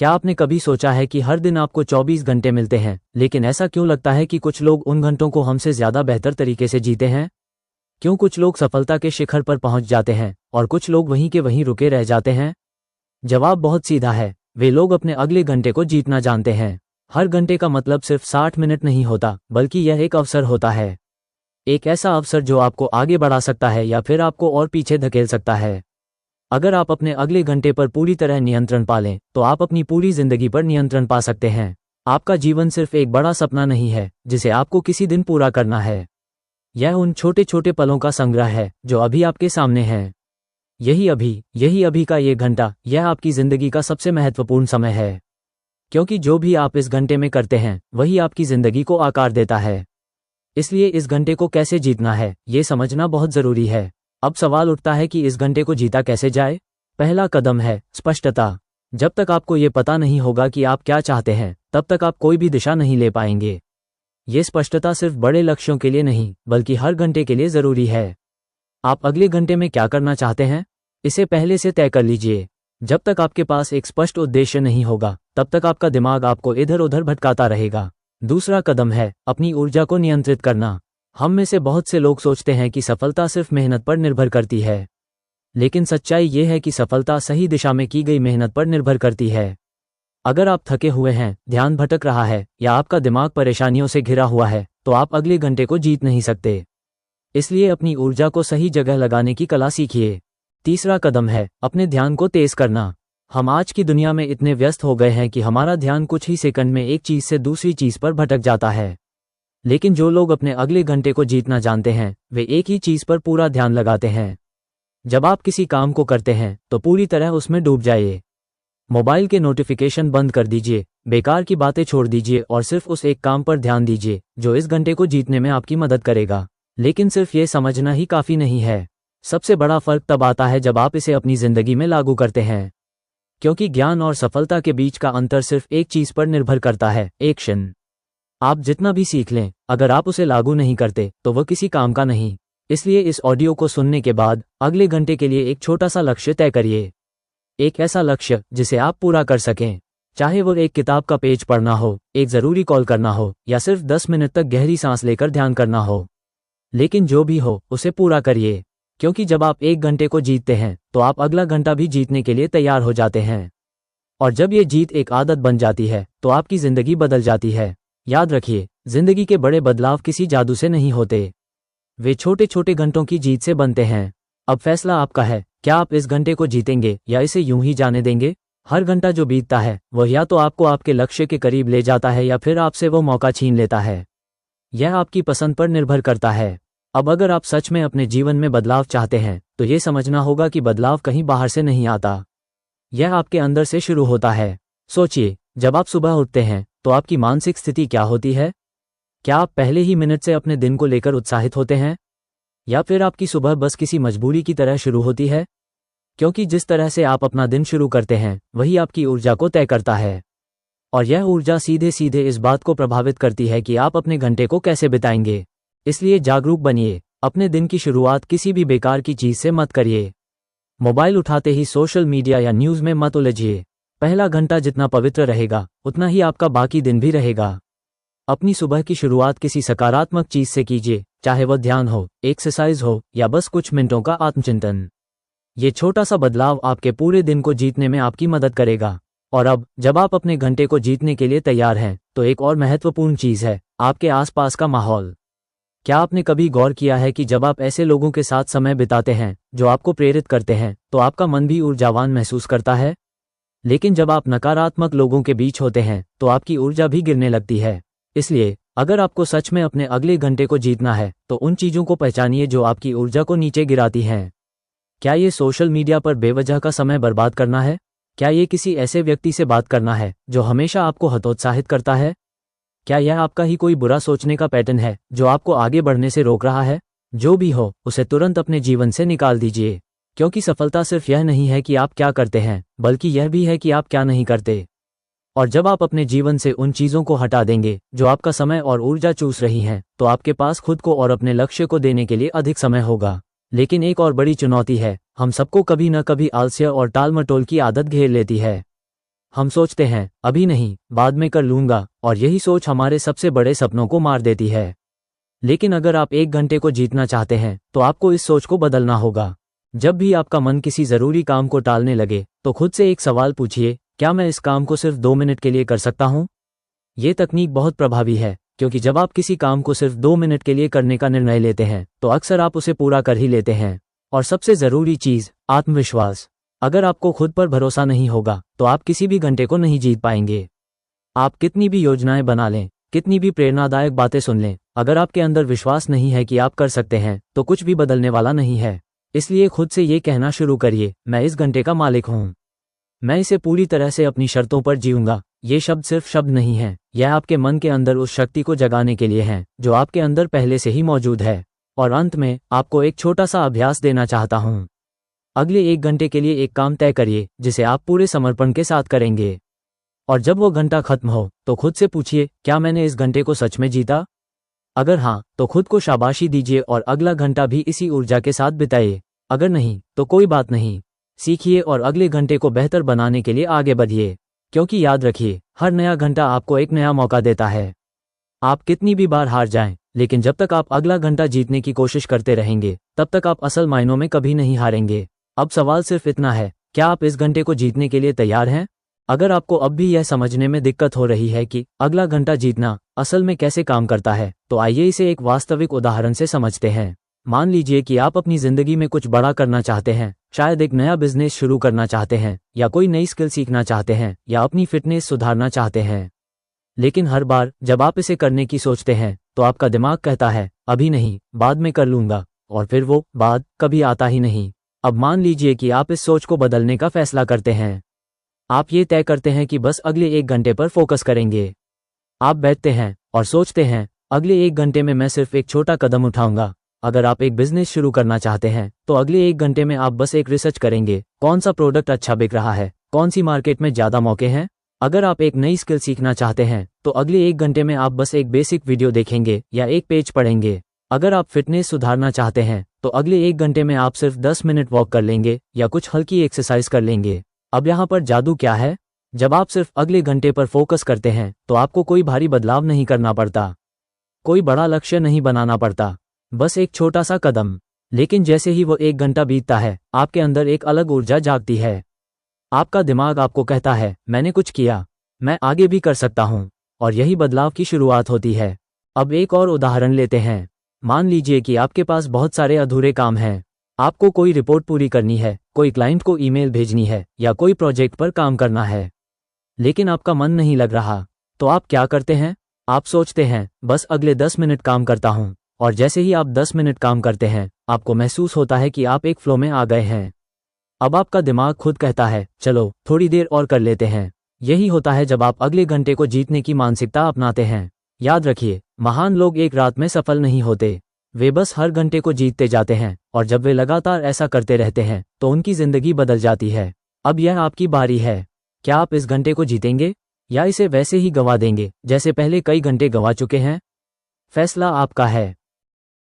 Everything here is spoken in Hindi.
क्या आपने कभी सोचा है कि हर दिन आपको 24 घंटे मिलते हैं, लेकिन ऐसा क्यों लगता है कि कुछ लोग उन घंटों को हमसे ज़्यादा बेहतर तरीके से जीते हैं? क्यों कुछ लोग सफलता के शिखर पर पहुंच जाते हैं और कुछ लोग वहीं के वहीं रुके रह जाते हैं? जवाब बहुत सीधा है, वे लोग अपने अगले घंटे को जीतना जानते हैं। हर घंटे का मतलब सिर्फ 60 मिनट नहीं होता, बल्कि यह एक अवसर होता है। एक ऐसा अवसर जो आपको आगे बढ़ा सकता है या फिर आपको और पीछे धकेल सकता है। अगर आप अपने अगले घंटे पर पूरी तरह नियंत्रण पालें, तो आप अपनी पूरी जिंदगी पर नियंत्रण पा सकते हैं। आपका जीवन सिर्फ एक बड़ा सपना नहीं है जिसे आपको किसी दिन पूरा करना है। यह उन छोटे छोटे पलों का संग्रह है जो अभी आपके सामने हैं। यही अभी का ये घंटा, यह आपकी जिंदगी का सबसे महत्वपूर्ण समय है। क्योंकि जो भी आप इस घंटे में करते हैं, वही आपकी जिंदगी को आकार देता है। इसलिए इस घंटे को कैसे जीतना है, ये समझना बहुत जरूरी है। अब सवाल उठता है कि इस घंटे को जीता कैसे जाए। पहला कदम है स्पष्टता। जब तक आपको ये पता नहीं होगा कि आप क्या चाहते हैं, तब तक आप कोई भी दिशा नहीं ले पाएंगे। ये स्पष्टता सिर्फ बड़े लक्ष्यों के लिए नहीं, बल्कि हर घंटे के लिए जरूरी है। आप अगले घंटे में क्या करना चाहते हैं, इसे पहले से तय कर लीजिए। जब तक आपके पास एक स्पष्ट उद्देश्य नहीं होगा, तब तक आपका दिमाग आपको इधर उधर भटकाता रहेगा। दूसरा कदम है अपनी ऊर्जा को नियंत्रित करना। हम में से बहुत से लोग सोचते हैं कि सफलता सिर्फ मेहनत पर निर्भर करती है, लेकिन सच्चाई ये है कि सफलता सही दिशा में की गई मेहनत पर निर्भर करती है। अगर आप थके हुए हैं, ध्यान भटक रहा है या आपका दिमाग परेशानियों से घिरा हुआ है, तो आप अगले घंटे को जीत नहीं सकते। इसलिए अपनी ऊर्जा को सही जगह लगाने की कला सीखिए। तीसरा कदम है अपने ध्यान को तेज करना। हम आज की दुनिया में इतने व्यस्त हो गए हैं कि हमारा ध्यान कुछ ही सेकंड में एक चीज से दूसरी चीज पर भटक जाता है। लेकिन जो लोग अपने अगले घंटे को जीतना जानते हैं, वे एक ही चीज पर पूरा ध्यान लगाते हैं। जब आप किसी काम को करते हैं, तो पूरी तरह उसमें डूब जाइए। मोबाइल के नोटिफिकेशन बंद कर दीजिए, बेकार की बातें छोड़ दीजिए और सिर्फ उस एक काम पर ध्यान दीजिए जो इस घंटे को जीतने में आपकी मदद करेगा। लेकिन सिर्फ ये समझना ही काफी नहीं है। सबसे बड़ा फर्क तब आता है जब आप इसे अपनी जिंदगी में लागू करते हैं। क्योंकि ज्ञान और सफलता के बीच का अंतर सिर्फ एक चीज पर निर्भर करता है, एक्शन। आप जितना भी सीख लें, अगर आप उसे लागू नहीं करते, तो वह किसी काम का नहीं। इसलिए इस ऑडियो को सुनने के बाद अगले घंटे के लिए एक छोटा सा लक्ष्य तय करिए। एक ऐसा लक्ष्य जिसे आप पूरा कर सकें। चाहे वो एक किताब का पेज पढ़ना हो, एक जरूरी कॉल करना हो, या सिर्फ 10 मिनट तक गहरी सांस लेकर ध्यान करना हो। लेकिन जो भी हो, उसे पूरा करिए। क्योंकि जब आप एक घंटे को जीतते हैं, तो आप अगला घंटा भी जीतने के लिए तैयार हो जाते हैं। और जब ये जीत एक आदत बन जाती है, तो आपकी जिंदगी बदल जाती है। याद रखिए, जिंदगी के बड़े बदलाव किसी जादू से नहीं होते, वे छोटे छोटे घंटों की जीत से बनते हैं। अब फैसला आपका है, क्या आप इस घंटे को जीतेंगे या इसे यूं ही जाने देंगे। हर घंटा जो बीतता है, वह या तो आपको आपके लक्ष्य के करीब ले जाता है या फिर आपसे वो मौका छीन लेता है। यह आपकी पसंद पर निर्भर करता है। अब अगर आप सच में अपने जीवन में बदलाव चाहते हैं, तो ये समझना होगा कि बदलाव कहीं बाहर से नहीं आता, यह आपके अंदर से शुरू होता है। सोचिए, जब आप सुबह उठते हैं, तो आपकी मानसिक स्थिति क्या होती है। क्या आप पहले ही मिनट से अपने दिन को लेकर उत्साहित होते हैं, या फिर आपकी सुबह बस किसी मजबूरी की तरह शुरू होती है। क्योंकि जिस तरह से आप अपना दिन शुरू करते हैं, वही आपकी ऊर्जा को तय करता है। और यह ऊर्जा सीधे सीधे इस बात को प्रभावित करती है कि आप अपने घंटे को कैसे बिताएंगे। इसलिए जागरूक बनिए। अपने दिन की शुरुआत किसी भी बेकार की चीज से मत करिए। मोबाइल उठाते ही सोशल मीडिया या न्यूज में मत उलझिए। पहला घंटा जितना पवित्र रहेगा, उतना ही आपका बाकी दिन भी रहेगा। अपनी सुबह की शुरुआत किसी सकारात्मक चीज से कीजिए, चाहे वह ध्यान हो, एक्सरसाइज हो, या बस कुछ मिनटों का आत्मचिंतन। ये छोटा सा बदलाव आपके पूरे दिन को जीतने में आपकी मदद करेगा। और अब जब आप अपने घंटे को जीतने के लिए तैयार हैं, तो एक और महत्वपूर्ण चीज है आपके आसपास का माहौल। क्या आपने कभी गौर किया है कि जब आप ऐसे लोगों के साथ समय बिताते हैं जो आपको प्रेरित करते हैं, तो आपका मन भी ऊर्जावान महसूस करता है। लेकिन जब आप नकारात्मक लोगों के बीच होते हैं, तो आपकी ऊर्जा भी गिरने लगती है। इसलिए अगर आपको सच में अपने अगले घंटे को जीतना है, तो उन चीजों को पहचानिए जो आपकी ऊर्जा को नीचे गिराती हैं। क्या ये सोशल मीडिया पर बेवजह का समय बर्बाद करना है? क्या ये किसी ऐसे व्यक्ति से बात करना है जो हमेशा आपको हतोत्साहित करता है? क्या यह आपका ही कोई बुरा सोचने का पैटर्न है जो आपको आगे बढ़ने से रोक रहा है? जो भी हो, उसे तुरंत अपने जीवन से निकाल दीजिए। क्योंकि सफलता सिर्फ यह नहीं है कि आप क्या करते हैं, बल्कि यह भी है कि आप क्या नहीं करते। और जब आप अपने जीवन से उन चीजों को हटा देंगे जो आपका समय और ऊर्जा चूस रही हैं, तो आपके पास खुद को और अपने लक्ष्य को देने के लिए अधिक समय होगा। लेकिन एक और बड़ी चुनौती है, हम सबको कभी न कभी आलस्य और टालमटोल की आदत घेर लेती है। हम सोचते हैं अभी नहीं, बाद में कर लूंगा, और यही सोच हमारे सबसे बड़े सपनों को मार देती है। लेकिन अगर आप 1 घंटे को जीतना चाहते हैं तो आपको इस सोच को बदलना होगा। जब भी आपका मन किसी ज़रूरी काम को टालने लगे तो खुद से एक सवाल पूछिए, क्या मैं इस काम को सिर्फ 2 मिनट के लिए कर सकता हूँ? ये तकनीक बहुत प्रभावी है, क्योंकि जब आप किसी काम को सिर्फ 2 मिनट के लिए करने का निर्णय लेते हैं तो अक्सर आप उसे पूरा कर ही लेते हैं। और सबसे ज़रूरी चीज़, आत्मविश्वास। अगर आपको खुद पर भरोसा नहीं होगा तो आप किसी भी घंटे को नहीं जीत पाएंगे। आप कितनी भी योजनाएं बना लें, कितनी भी प्रेरणादायक बातें सुन लें, अगर आपके अंदर विश्वास नहीं है कि आप कर सकते हैं तो कुछ भी बदलने वाला नहीं है। इसलिए खुद से ये कहना शुरू करिए, मैं इस घंटे का मालिक हूँ, मैं इसे पूरी तरह से अपनी शर्तों पर जीऊंगा। ये शब्द सिर्फ शब्द नहीं है, यह आपके मन के अंदर उस शक्ति को जगाने के लिए है जो आपके अंदर पहले से ही मौजूद है। और अंत में आपको एक छोटा सा अभ्यास देना चाहता हूँ। अगले 1 घंटे के लिए एक काम तय करिए जिसे आप पूरे समर्पण के साथ करेंगे। और जब वो घंटा खत्म हो तो खुद से पूछिए, क्या मैंने इस घंटे को सच में जीता? अगर हाँ, तो खुद को शाबाशी दीजिए और अगला घंटा भी इसी ऊर्जा के साथ बिताइए। अगर नहीं, तो कोई बात नहीं, सीखिए और अगले घंटे को बेहतर बनाने के लिए आगे बढ़िए। क्योंकि याद रखिए, हर नया घंटा आपको एक नया मौका देता है। आप कितनी भी बार हार जाएं, लेकिन जब तक आप अगला घंटा जीतने की कोशिश करते रहेंगे तब तक आप असल मायनों में कभी नहीं हारेंगे। अब सवाल सिर्फ इतना है, क्या आप इस घंटे को जीतने के लिए तैयार हैं? अगर आपको अब भी यह समझने में दिक्कत हो रही है कि अगला घंटा जीतना असल में कैसे काम करता है, तो आइए इसे एक वास्तविक उदाहरण से समझते हैं। मान लीजिए कि आप अपनी जिंदगी में कुछ बड़ा करना चाहते हैं, शायद एक नया बिजनेस शुरू करना चाहते हैं, या कोई नई स्किल सीखना चाहते हैं, या अपनी फिटनेस सुधारना चाहते हैं। लेकिन हर बार जब आप इसे करने की सोचते हैं तो आपका दिमाग कहता है अभी नहीं, बाद में कर लूंगा, और फिर वो बाद कभी आता ही नहीं। अब मान लीजिए कि आप इस सोच को बदलने का फैसला करते हैं। आप ये तय करते हैं कि बस अगले 1 घंटे पर फोकस करेंगे। आप बैठते हैं और सोचते हैं, अगले 1 घंटे में मैं सिर्फ एक छोटा कदम उठाऊंगा। अगर आप एक बिजनेस शुरू करना चाहते हैं तो अगले 1 घंटे में आप बस एक रिसर्च करेंगे, कौन सा प्रोडक्ट अच्छा बिक रहा है, कौन सी मार्केट में ज़्यादा मौके हैं। अगर आप एक नई स्किल सीखना चाहते हैं तो अगले 1 घंटे में आप बस एक बेसिक वीडियो देखेंगे या एक पेज पढ़ेंगे। अगर आप फिटनेस सुधारना चाहते हैं तो अगले 1 घंटे में आप सिर्फ 10 मिनट वॉक कर लेंगे या कुछ हल्की एक्सरसाइज कर लेंगे। अब यहाँ पर जादू क्या है? जब आप सिर्फ अगले घंटे पर फोकस करते हैं तो आपको कोई भारी बदलाव नहीं करना पड़ता, कोई बड़ा लक्ष्य नहीं बनाना पड़ता, बस एक छोटा सा कदम। लेकिन जैसे ही वो 1 घंटा बीतता है, आपके अंदर एक अलग ऊर्जा जागती है। आपका दिमाग आपको कहता है, मैंने कुछ किया, मैं आगे भी कर सकता हूँ, और यही बदलाव की शुरुआत होती है। अब एक और उदाहरण लेते हैं। मान लीजिए कि आपके पास बहुत सारे अधूरे काम हैं। आपको कोई रिपोर्ट पूरी करनी है, कोई क्लाइंट को ईमेल भेजनी है, या कोई प्रोजेक्ट पर काम करना है। लेकिन आपका मन नहीं लग रहा, तो आप क्या करते हैं? आप सोचते हैं, बस अगले 10 मिनट काम करता हूँ, और जैसे ही आप 10 मिनट काम करते हैं, आपको महसूस होता है कि आप एक फ्लो में आ गए हैं। अब आपका दिमाग खुद कहता है, चलो थोड़ी देर और कर लेते हैं। यही होता है जब आप अगले घंटे को जीतने की मानसिकता अपनाते हैं। याद रखिए, महान लोग एक रात में सफल नहीं होते, वे बस हर घंटे को जीतते जाते हैं, और जब वे लगातार ऐसा करते रहते हैं तो उनकी जिंदगी बदल जाती है। अब यह आपकी बारी है। क्या आप इस घंटे को जीतेंगे या इसे वैसे ही गंवा देंगे जैसे पहले कई घंटे गंवा चुके हैं? फैसला आपका है।